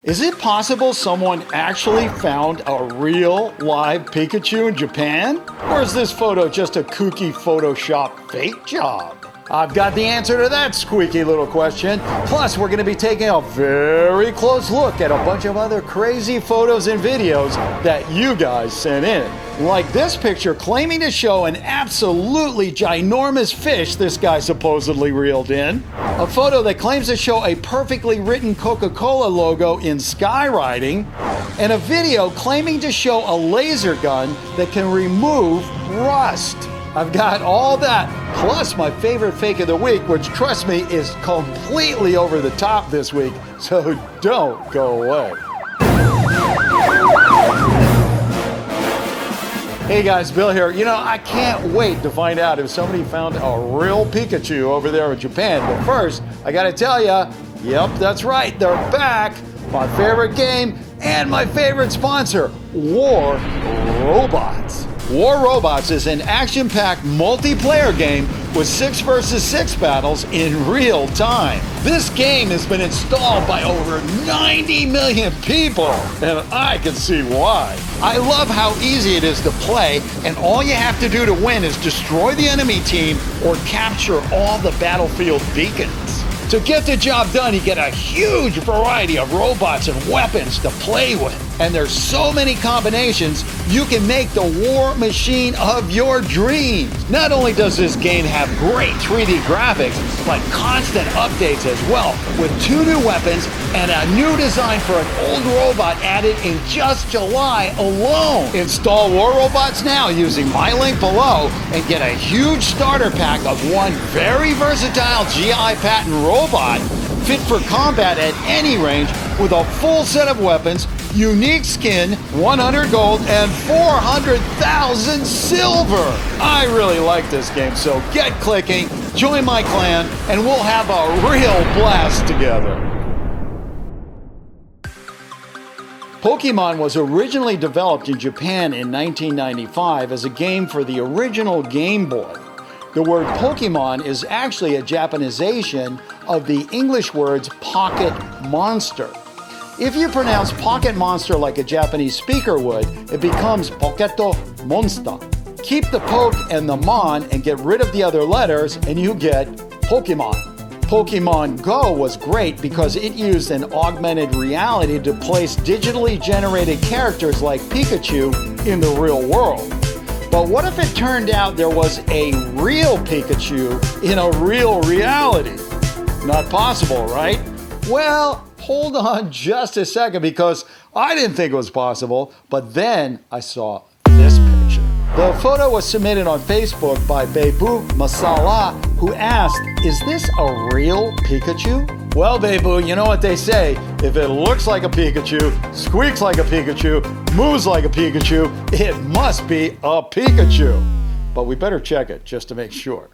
Is it possible someone actually found a real live Pikachu in Japan? Or is this photo just a kooky Photoshop fake job? I've got the answer to that squeaky little question. Plus, we're going to be taking a very close look at a bunch of other crazy photos and videos that you guys sent in. Like this picture claiming to show an absolutely ginormous fish this guy supposedly reeled in. A photo that claims to show a perfectly written Coca-Cola logo in skywriting. And a video claiming to show a laser gun that can remove rust. I've got all that, plus my favorite fake of the week, which, trust me, is completely over the top this week, so don't go away. Hey guys, Bill here. You know, I can't wait to find out if somebody found a real Pikachu over there in Japan. But first, I gotta tell ya, yep, that's right, they're back. My favorite game and my favorite sponsor, War Robots. War Robots is an action-packed multiplayer game with 6 versus 6 battles in real time. This game has been installed by over 90 million people, and I can see why. I love how easy it is to play, and all you have to do to win is destroy the enemy team or capture all the battlefield beacons. To get the job done, you get a huge variety of robots and weapons to play with. And there's so many combinations, you can make the war machine of your dreams. Not only does this game have great 3D graphics, but constant updates as well, with 2 new weapons and a new design for an old robot added in just July alone. Install War Robots now using my link below and get a huge starter pack of one very versatile GI patent robot fit for combat at any range with a full set of weapons, unique skin, 100 gold, and 400,000 silver. I really like this game, so get clicking, join my clan, and we'll have a real blast together. Pokémon was originally developed in Japan in 1995 as a game for the original Game Boy. The word Pokémon is actually a Japanization of the English words pocket monster. If you pronounce pocket monster like a Japanese speaker would, it becomes Poketo Monster. Keep the poke and the mon and get rid of the other letters and you get Pokemon. Pokemon Go was great because it used an augmented reality to place digitally generated characters like Pikachu in the real world. But what if it turned out there was a real Pikachu in a real reality? Not possible, right? Well, hold on just a second because I didn't think it was possible, but then I saw this picture. The photo was submitted on Facebook by Bebu Masala, who asked, "Is this a real Pikachu?" Well, Bebu, you know what they say. If it looks like a Pikachu, squeaks like a Pikachu, moves like a Pikachu, it must be a Pikachu. But we better check it just to make sure.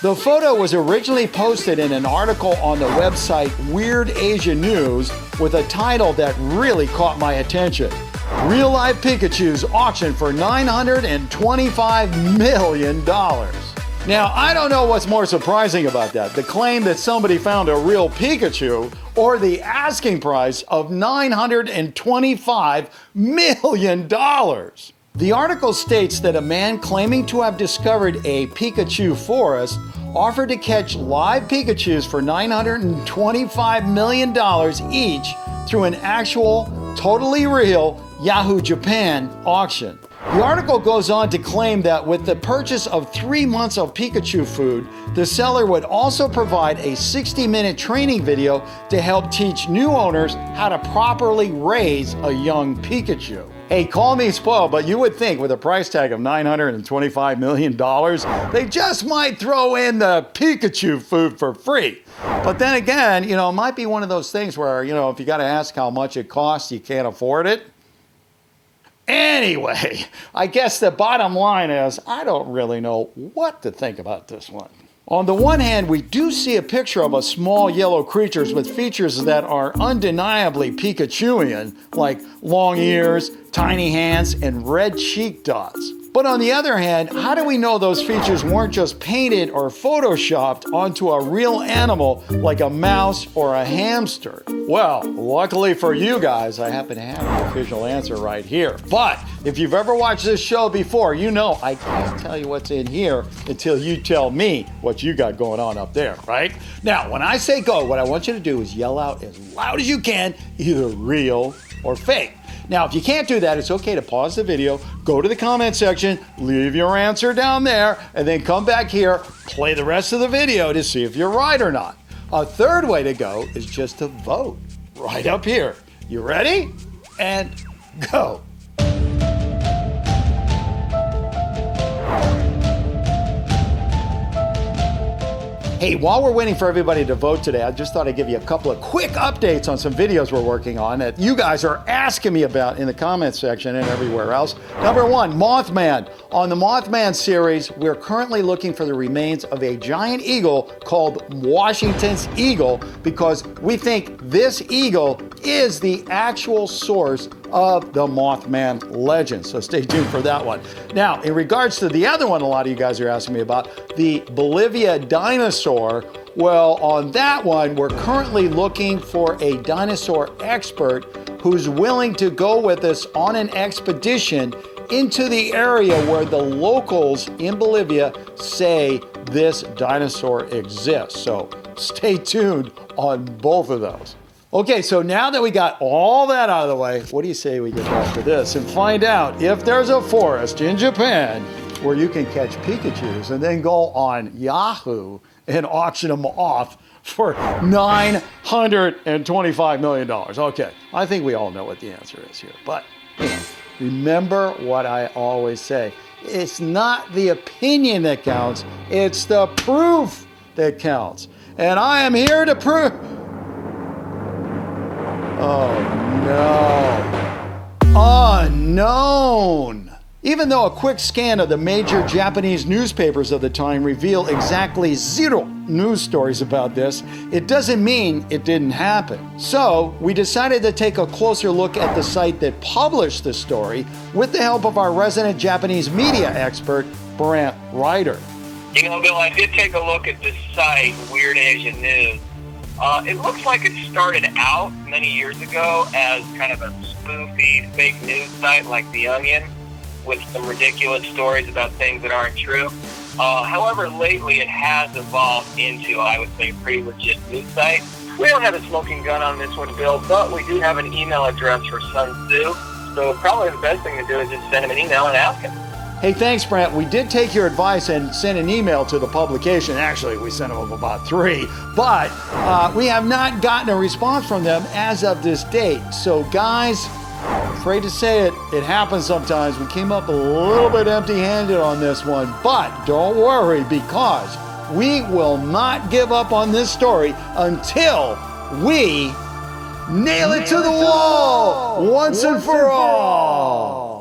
The photo was originally posted in an article on the website Weird Asia News with a title that really caught my attention. Real live Pikachus auctioned for $925 million. Now, I don't know what's more surprising about that, the claim that somebody found a real Pikachu or the asking price of $925 million. The article states that a man claiming to have discovered a Pikachu forest offered to catch live Pikachus for $925 million each through an actual, totally real Yahoo Japan auction. The article goes on to claim that with the purchase of 3 months of Pikachu food, the seller would also provide a 60-minute training video to help teach new owners how to properly raise a young Pikachu. Hey, call me spoiled, but you would think with a price tag of $925 million, they just might throw in the Pikachu food for free. But then again, it might be one of those things where, if you got to ask how much it costs, you can't afford it. Anyway, I guess the bottom line is I don't really know what to think about this one. On the one hand, we do see a picture of a small yellow creatures with features that are undeniably Pikachuian, like long ears, tiny hands, and red cheek dots. But on the other hand, how do we know those features weren't just painted or photoshopped onto a real animal like a mouse or a hamster? Well, luckily for you guys, I happen to have the official answer right here. But if you've ever watched this show before, you know I can't tell you what's in here until you tell me what you got going on up there, right? Now, when I say go, what I want you to do is yell out as loud as you can, either real or fake. Now, if you can't do that, it's okay to pause the video, go to the comment section, leave your answer down there, and then come back here, play the rest of the video to see if you're right or not. A third way to go is just to vote right up here. You ready? And go. Hey, while we're waiting for everybody to vote today, I just thought I'd give you a couple of quick updates on some videos we're working on that you guys are asking me about in the comments section and everywhere else. Number one, Mothman. On the Mothman series, we're currently looking for the remains of a giant eagle called Washington's eagle because we think this eagle is the actual source of the Mothman legend. So stay tuned for that one. Now, in regards to the other one a lot of you guys are asking me about, the Bolivia dinosaur, well, on that one, we're currently looking for a dinosaur expert who's willing to go with us on an expedition into the area where the locals in Bolivia say this dinosaur exists. So stay tuned on both of those. Okay, so now that we got all that out of the way, what do you say we get back to this and find out if there's a forest in Japan where you can catch Pikachus and then go on Yahoo and auction them off for $925 million. Okay, I think we all know what the answer is here, but you know, remember what I always say. It's not the opinion that counts, it's the proof that counts. And I am here to prove... Oh no. Unknown. Even though a quick scan of the major Japanese newspapers of the time reveal exactly 0 news stories about this, it doesn't mean it didn't happen. So we decided to take a closer look at the site that published the story with the help of our resident Japanese media expert, Brent Ryder. You know, Bill, I did take a look at this site, Weird Asian News. It looks like it started out many years ago as kind of a spoofy fake news site like The Onion with some ridiculous stories about things that aren't true. However, lately it has evolved into, I would say, a pretty legit news site. We don't have a smoking gun on this one, Bill, but we do have an email address for Sun Tzu, so probably the best thing to do is just send him an email and ask him. Hey, thanks, Brent. We did take your advice and send an email to the publication. Actually, we sent them about 3, but we have not gotten a response from them as of this date. So, guys, afraid to say it, it happens sometimes. We came up a little bit empty-handed on this one, but don't worry because we will not give up on this story until we nail it to the wall once and for all.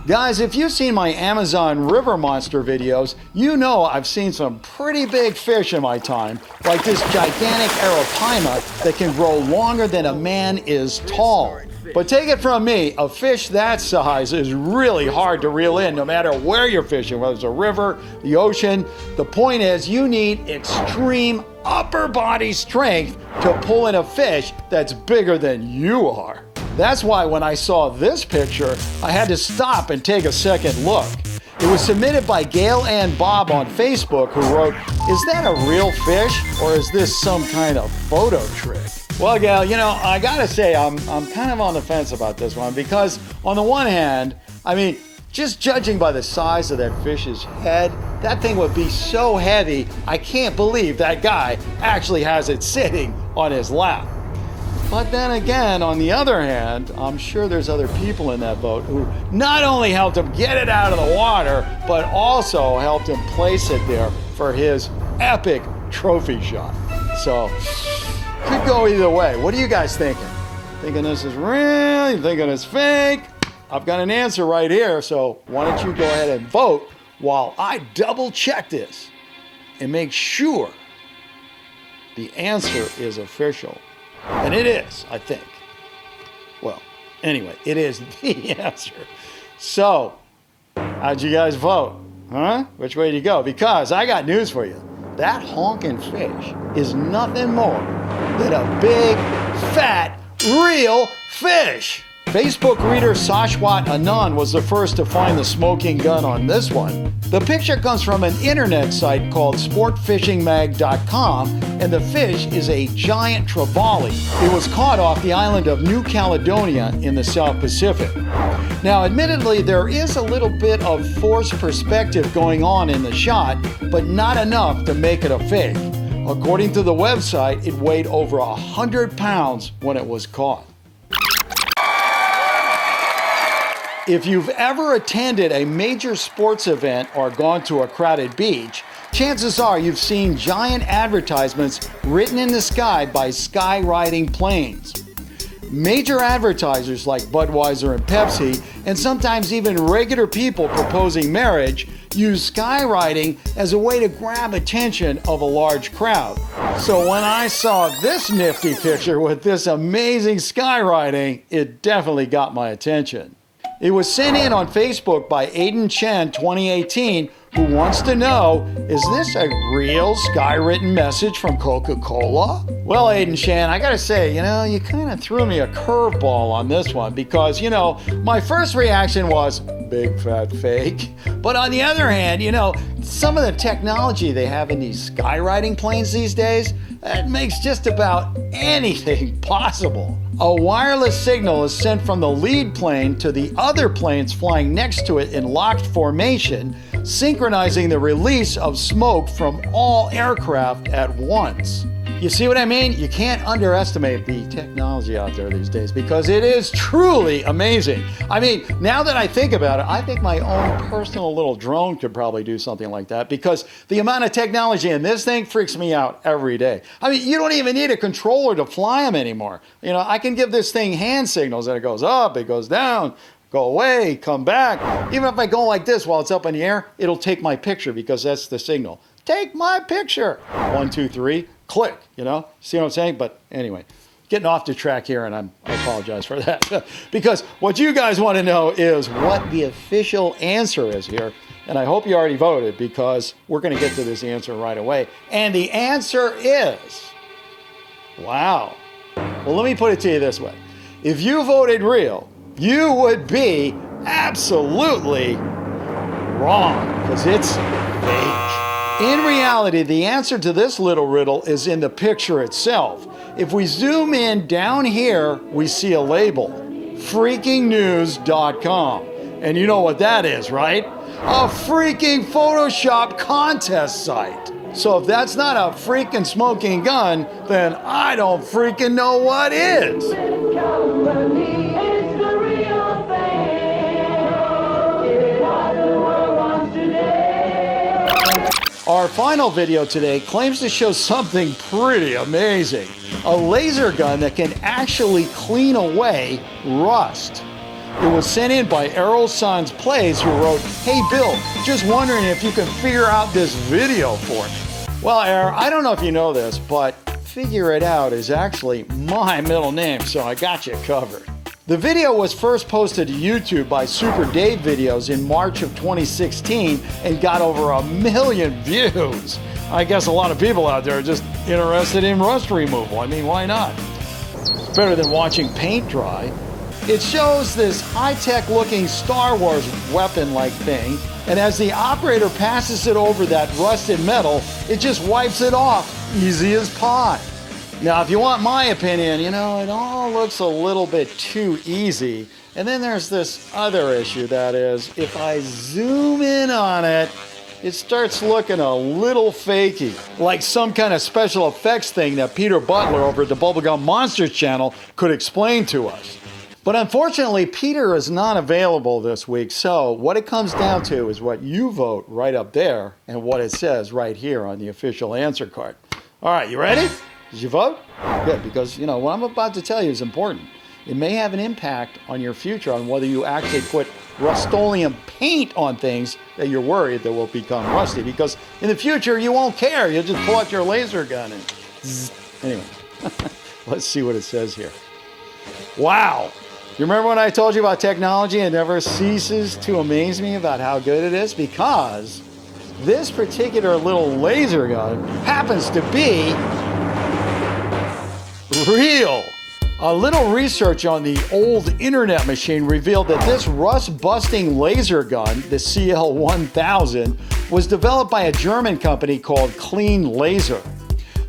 Guys, if you've seen my Amazon River Monster videos, you know I've seen some pretty big fish in my time, like this gigantic arapaima that can grow longer than a man is tall. But take it from me, a fish that size is really hard to reel in no matter where you're fishing, whether it's a river, the ocean. The point is you need extreme upper body strength to pull in a fish that's bigger than you are. That's why when I saw this picture, I had to stop and take a second look. It was submitted by Gail Ann Bob on Facebook, who wrote, "Is that a real fish or is this some kind of photo trick?" Well, Gail, you know, I gotta say I'm kind of on the fence about this one because on the one hand, I mean, just judging by the size of that fish's head, that thing would be so heavy, I can't believe that guy actually has it sitting on his lap. But then again, on the other hand, I'm sure there's other people in that boat who not only helped him get it out of the water, but also helped him place it there for his epic trophy shot. So, could go either way. What are you guys thinking? Thinking this is real? You thinking it's fake? I've got an answer right here, so why don't you go ahead and vote while I double check this and make sure the answer is official. And it is, I think. Well, anyway, it is the answer. So, how'd you guys vote? Huh? Which way do you go? Because I got news for you. That honking fish is nothing more than a big, fat, real fish. Facebook reader Sashwat Anand was the first to find the smoking gun on this one. The picture comes from an internet site called sportfishingmag.com, and the fish is a giant trevally. It was caught off the island of New Caledonia in the South Pacific. Now, admittedly, there is a little bit of forced perspective going on in the shot, but not enough to make it a fake. According to the website, it weighed over 100 pounds when it was caught. If you've ever attended a major sports event or gone to a crowded beach, chances are you've seen giant advertisements written in the sky by skywriting planes. Major advertisers like Budweiser and Pepsi, and sometimes even regular people proposing marriage, use skywriting as a way to grab attention of a large crowd. So when I saw this nifty picture with this amazing skywriting, it definitely got my attention. It was sent in on Facebook by Aiden Chen 2018, who wants to know, is this a real skywritten message from Coca-Cola? Well, Aiden Chen, I gotta say, you kind of threw me a curveball on this one because, my first reaction was, big fat fake. But on the other hand, some of the technology they have in these skywriting planes these days, it makes just about anything possible. A wireless signal is sent from the lead plane to the other planes flying next to it in locked formation, synchronizing the release of smoke from all aircraft at once. You see what I mean? You can't underestimate the technology out there these days because it is truly amazing. I mean, now that I think about it, I think my own personal little drone could probably do something like that because the amount of technology in this thing freaks me out every day. I mean, you don't even need a controller to fly them anymore. I can give this thing hand signals and it goes up, it goes down, go away, come back. Even if I go like this while it's up in the air, it'll take my picture because that's the signal. Take my picture. 1, 2, 3. Click, see what I'm saying? But anyway, getting off the track here, and I apologize for that. Because what you guys want to know is what the official answer is here. And I hope you already voted because we're going to get to this answer right away. And the answer is, wow. Well, let me put it to you this way. If you voted real, you would be absolutely wrong because it's fake. In reality, the answer to this little riddle is in the picture itself. If we zoom in down here, we see a label, freakingnews.com. And you know what that is, right? A freaking Photoshop contest site. So if that's not a freaking smoking gun, then I don't freaking know what is. Our final video today claims to show something pretty amazing. A laser gun that can actually clean away rust. It was sent in by Errol Sons Plays, who wrote, "Hey Bill, just wondering if you can figure out this video for me." Well, Errol, I don't know if you know this, but Figure It Out is actually my middle name, so I got you covered. The video was first posted to YouTube by Super Dave Videos in March of 2016 and got over 1 million views. I guess a lot of people out there are just interested in rust removal. I mean, why not? It's better than watching paint dry. It shows this high-tech looking Star Wars weapon-like thing, and as the operator passes it over that rusted metal, it just wipes it off, easy as pie. Now, if you want my opinion, it all looks a little bit too easy. And then there's this other issue, that is, if I zoom in on it, it starts looking a little fakey, like some kind of special effects thing that Peter Butler over at the Bubblegum Monsters channel could explain to us. But unfortunately, Peter is not available this week, so what it comes down to is what you vote right up there and what it says right here on the official answer card. All right, you ready? Did you vote? Good, because, what I'm about to tell you is important. it may have an impact on your future on whether you actually put Rust-Oleum paint on things that you're worried that will become rusty, because in the future you won't care. You'll just pull out your laser gun and zzz. Anyway, let's see what it says here. Wow. You remember when I told you about technology? It never ceases to amaze me about how good it is, because this particular little laser gun happens to be real. A little research on the old internet machine revealed that this rust-busting laser gun, the CL1000, was developed by a German company called Clean Laser.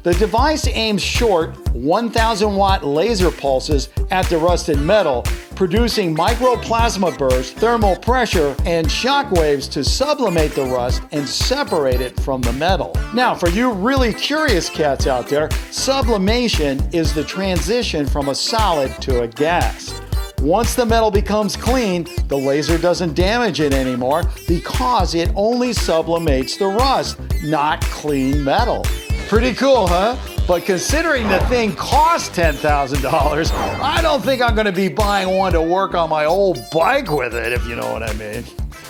The device aims short 1,000-watt laser pulses at the rusted metal, producing microplasma bursts, thermal pressure, and shock waves to sublimate the rust and separate it from the metal. Now, for you really curious cats out there, sublimation is the transition from a solid to a gas. Once the metal becomes clean, the laser doesn't damage it anymore because it only sublimates the rust, not clean metal. Pretty cool, huh? But considering the thing costs $10,000, I don't think I'm going to be buying one to work on my old bike with it, if you know what I mean.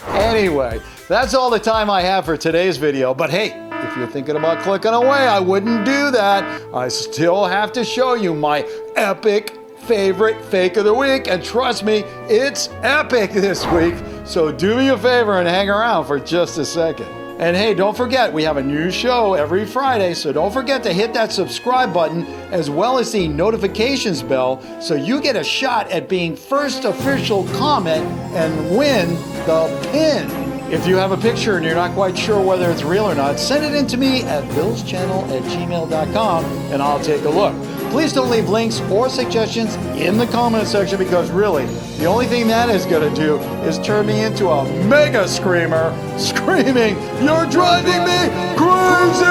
Anyway, that's all the time I have for today's video. But hey, if you're thinking about clicking away, I wouldn't do that. I still have to show you my epic favorite fake of the week. And trust me, it's epic this week. So do me a favor and hang around for just a second. And hey, don't forget, we have a new show every Friday, so don't forget to hit that subscribe button as well as the notifications bell so you get a shot at being first official comment and win the pin. If you have a picture and you're not quite sure whether it's real or not, send it in to me at billschannel@gmail.com and I'll take a look. Please don't leave links or suggestions in the comment section, because really, the only thing that is going to do is turn me into a mega screamer, screaming, "You're driving me crazy!"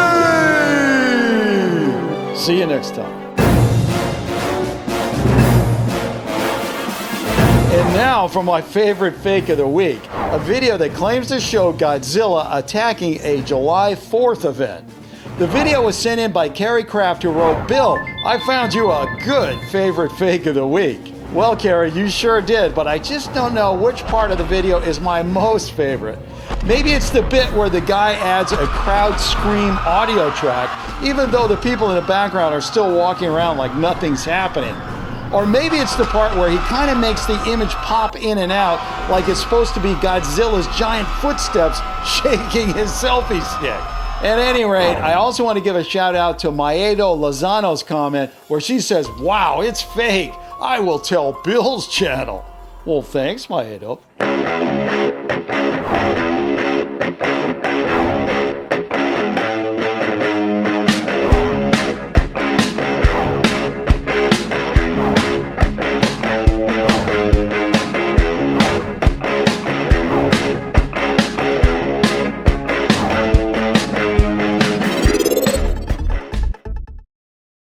See you next time. And now for my favorite fake of the week, a video that claims to show Godzilla attacking a July 4th event. The video was sent in by Carrie Kraft, who wrote, "Bill, I found you a good favorite fake of the week." Well, Carrie, you sure did, but I just don't know which part of the video is my most favorite. Maybe it's the bit where the guy adds a crowd scream audio track, even though the people in the background are still walking around like nothing's happening. Or maybe it's the part where he kind of makes the image pop in and out like it's supposed to be Godzilla's giant footsteps shaking his selfie stick. At any rate, I also want to give a shout out to Maedo Lozano's comment where she says, "Wow, it's fake. I will tell Bill's channel." Well, thanks, Maedo.